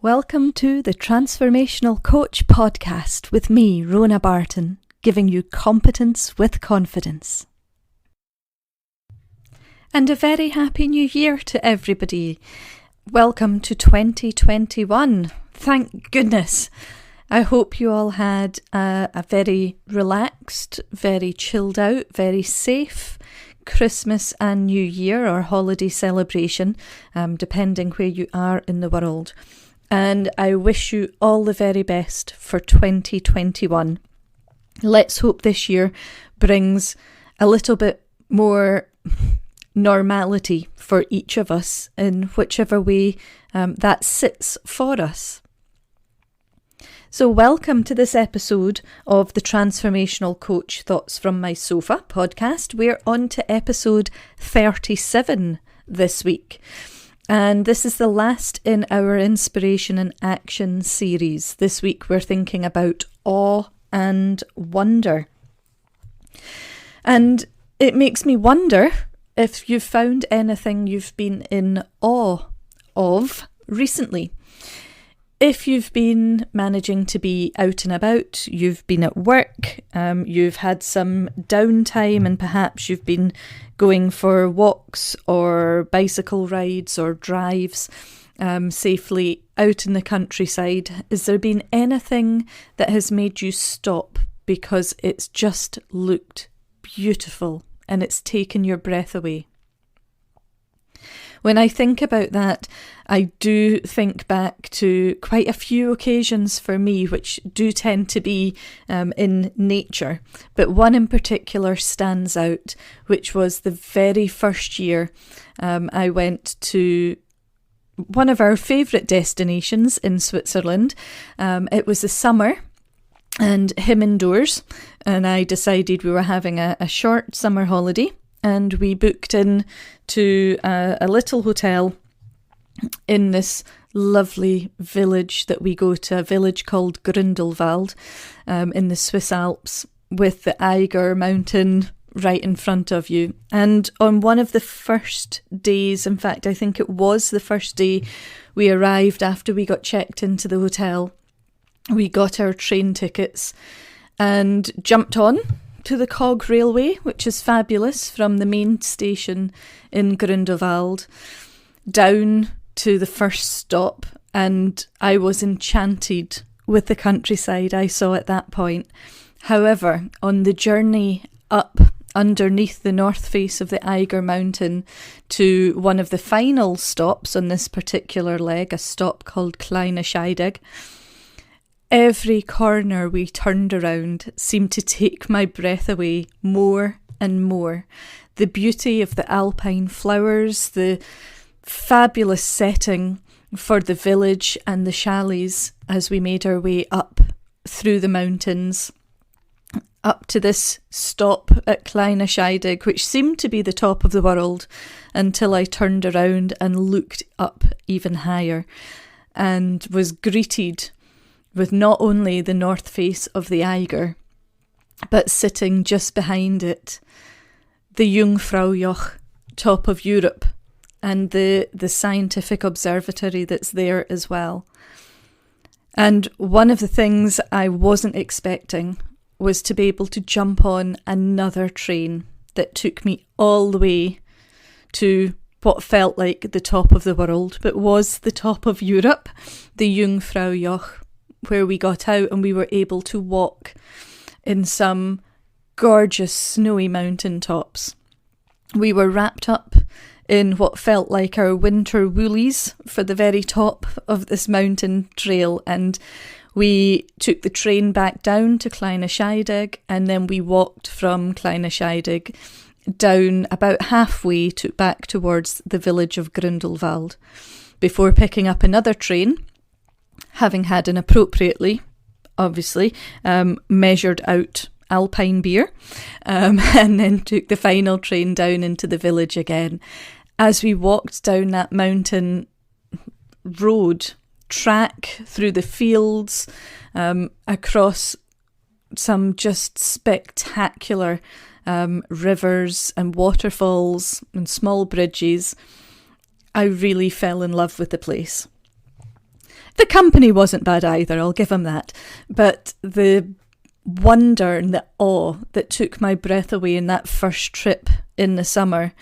Welcome to the Transformational Coach podcast with me, Rona Barton, giving you competence with confidence. And a very happy new year to everybody. Welcome to 2021. Thank goodness. I hope you all had a very relaxed, very chilled out, very safe Christmas and New Year or holiday celebration, depending where you are in the world. And I wish you all the very best for 2021. Let's hope this year brings a little bit more normality for each of us in whichever way that sits for us. So welcome to this episode of the Transformational Coach Thoughts from My Sofa podcast. We're on to episode 37 this week. And this is the last in our Inspiration and Action series. This week we're thinking about awe and wonder. And it makes me wonder if you've found anything you've been in awe of recently. If you've been managing to be out and about, you've been at work, you've had some downtime and perhaps you've been going for walks or bicycle rides or drives safely out in the countryside, has there been anything that has made you stop because it's just looked beautiful and it's taken your breath away? When I think about that, I do think back to quite a few occasions for me, which do tend to be in nature. But one in particular stands out, which was the very first year I went to one of our favourite destinations in Switzerland. It was the summer and him indoors, and I decided we were having a short summer holiday. And we booked in to a little hotel in this lovely village that we go to, a village called Grindelwald in the Swiss Alps, with the Eiger Mountain right in front of you. And on one of the first days, in fact, I think it was the first day we arrived after we got checked into the hotel, we got our train tickets and jumped on to the Cog Railway, which is fabulous, from the main station in Grindelwald down to the first stop, and I was enchanted with the countryside I saw at that point. However, on the journey up underneath the north face of the Eiger Mountain to one of the final stops on this particular leg, a stop called Kleine Schidegg, every corner we turned around seemed to take my breath away more and more. The beauty of the alpine flowers, the fabulous setting for the village and the chalets as we made our way up through the mountains, up to this stop at Kleine Schidegg, which seemed to be the top of the world until I turned around and looked up even higher and was greeted with not only the north face of the Eiger, but sitting just behind it, the Jungfraujoch, top of Europe, and the scientific observatory that's there as well. And one of the things I wasn't expecting was to be able to jump on another train that took me all the way to what felt like the top of the world, but was the top of Europe, the Jungfraujoch, where we got out and we were able to walk in some gorgeous snowy mountain tops. We were wrapped up in what felt like our winter woolies for the very top of this mountain trail, and we took the train back down to Kleine Schidegg, and then we walked from Kleine Schidegg down about halfway back towards the village of Grindelwald before picking up another train, having had an appropriately, obviously, measured out alpine beer, and then took the final train down into the village again. As we walked down that mountain road, track through the fields, across some just spectacular rivers and waterfalls and small bridges, I really fell in love with the place. The company wasn't bad either, I'll give him that. But the wonder and the awe that took my breath away in that first trip in the summer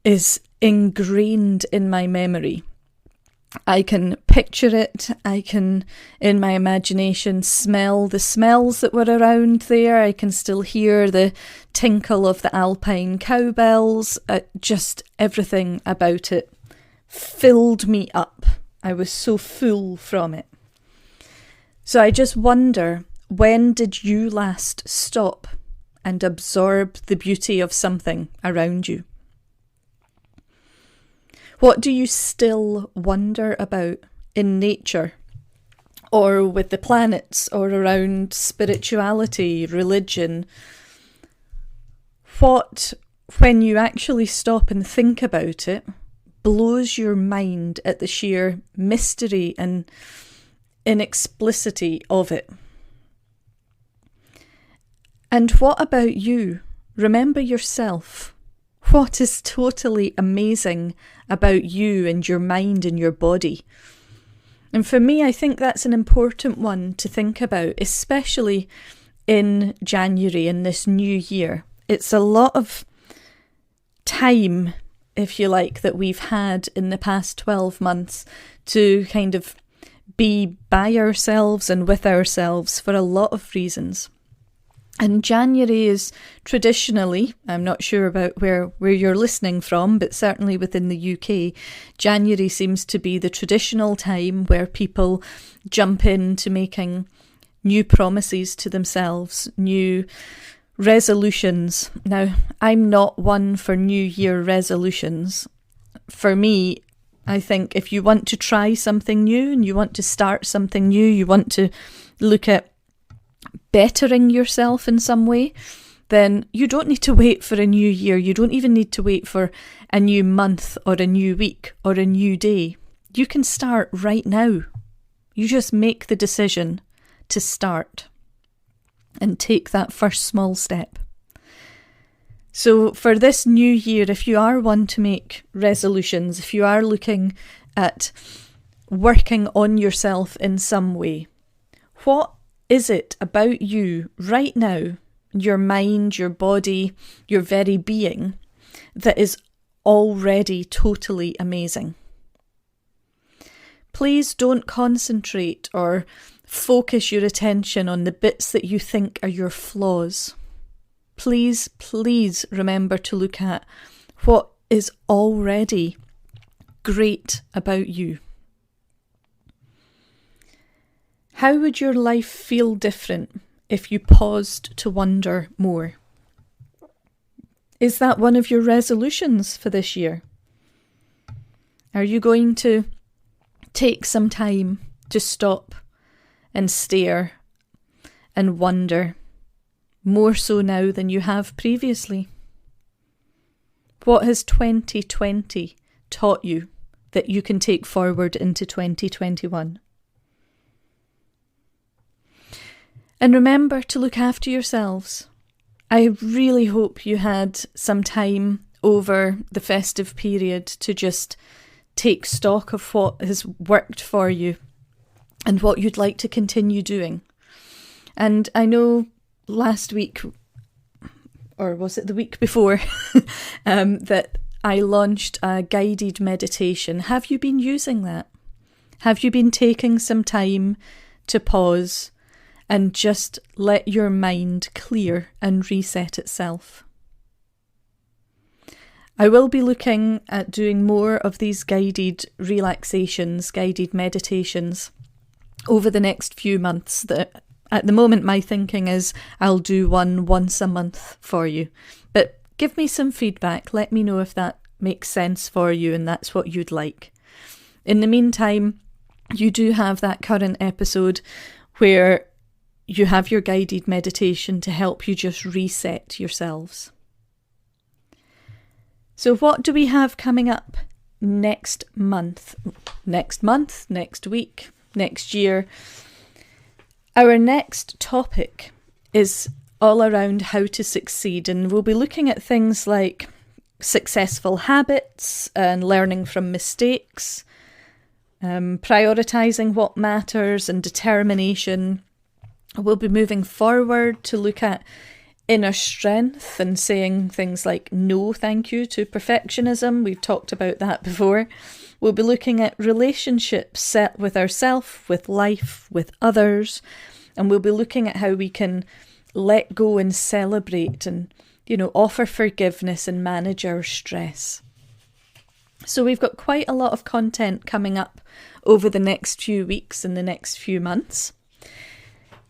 is ingrained in my memory. I can picture it, I can, in my imagination, smell the smells that were around there, I can still hear the tinkle of the alpine cowbells, just everything about it filled me up. I was so full from it. So I just wonder, when did you last stop and absorb the beauty of something around you? What do you still wonder about in nature, or with the planets, or around spirituality, religion? What, when you actually stop and think about it, blows your mind at the sheer mystery and inexplicability of it? And what about you? Remember yourself. What is totally amazing about you and your mind and your body? And for me, I think that's an important one to think about, especially in January, in this new year. It's a lot of time, if you like, that we've had in the past 12 months to kind of be by ourselves and with ourselves for a lot of reasons. And January is traditionally, I'm not sure about where you're listening from, but certainly within the UK, January seems to be the traditional time where people jump into making new promises to themselves, new resolutions. Now, I'm not one for New Year resolutions. For me, I think if you want to try something new and you want to start something new, you want to look at bettering yourself in some way, then you don't need to wait for a new year. You don't even need to wait for a new month or a new week or a new day. You can start right now. You just make the decision to start and take that first small step. So for this new year, if you are one to make resolutions, if you are looking at working on yourself in some way, what is it about you right now, your mind, your body, your very being, that is already totally amazing? Please don't concentrate or focus your attention on the bits that you think are your flaws. Please, please remember to look at what is already great about you. How would your life feel different if you paused to wonder more? Is that one of your resolutions for this year? Are you going to take some time to stop and stare and wonder, more so now than you have previously? What has 2020 taught you that you can take forward into 2021? And remember to look after yourselves. I really hope you had some time over the festive period to just take stock of what has worked for you and what you'd like to continue doing. And I know last week, or was it the week before, that I launched a guided meditation. Have you been using that? Have you been taking some time to pause and just let your mind clear and reset itself? I will be looking at doing more of these guided relaxations, guided meditations over the next few months. At the moment, my thinking is I'll do one once a month for you. But give me some feedback. Let me know if that makes sense for you and that's what you'd like. In the meantime, you do have that current episode where you have your guided meditation to help you just reset yourselves. So what do we have coming up next month, next week, next year? Our next topic is all around how to succeed, and we'll be looking at things like successful habits and learning from mistakes. prioritising what matters and determination. We'll be moving forward to look at inner strength and saying things like no thank you to perfectionism. We've talked about that before. We'll be looking at relationships set with ourselves, with life, with others, and we'll be looking at how we can let go and celebrate and, offer forgiveness and manage our stress. So we've got quite a lot of content coming up over the next few weeks and the next few months.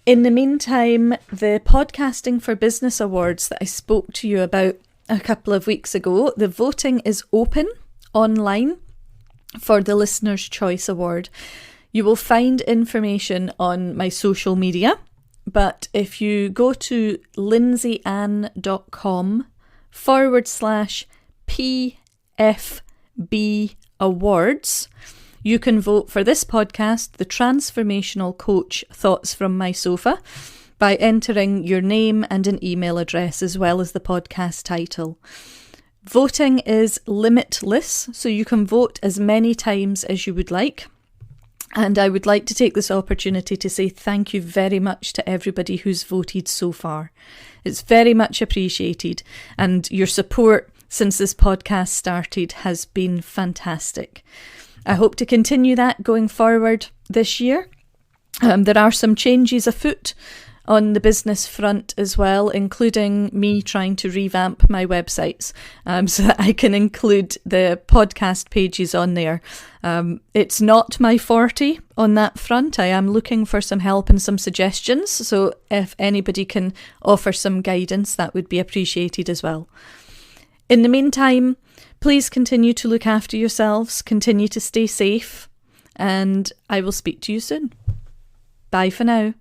In the meantime, the Podcasting for Business Awards that I spoke to you about a couple of weeks ago, the voting is open online for the Listener's Choice Award. You will find information on my social media, but if you go to lindsayann.com/PFB Awards, you can vote for this podcast, The Transformational Coach Thoughts from My Sofa, by entering your name and an email address as well as the podcast title. Voting is limitless, so you can vote as many times as you would like. And I would like to take this opportunity to say thank you very much to everybody who's voted so far. It's very much appreciated, and your support since this podcast started has been fantastic. I hope to continue that going forward this year. There are some changes afoot on the business front as well, including me trying to revamp my websites so that I can include the podcast pages on there. It's not my forte on that front. I am looking for some help and some suggestions, so if anybody can offer some guidance, that would be appreciated as well. In the meantime, please continue to look after yourselves, continue to stay safe, and I will speak to you soon. Bye for now.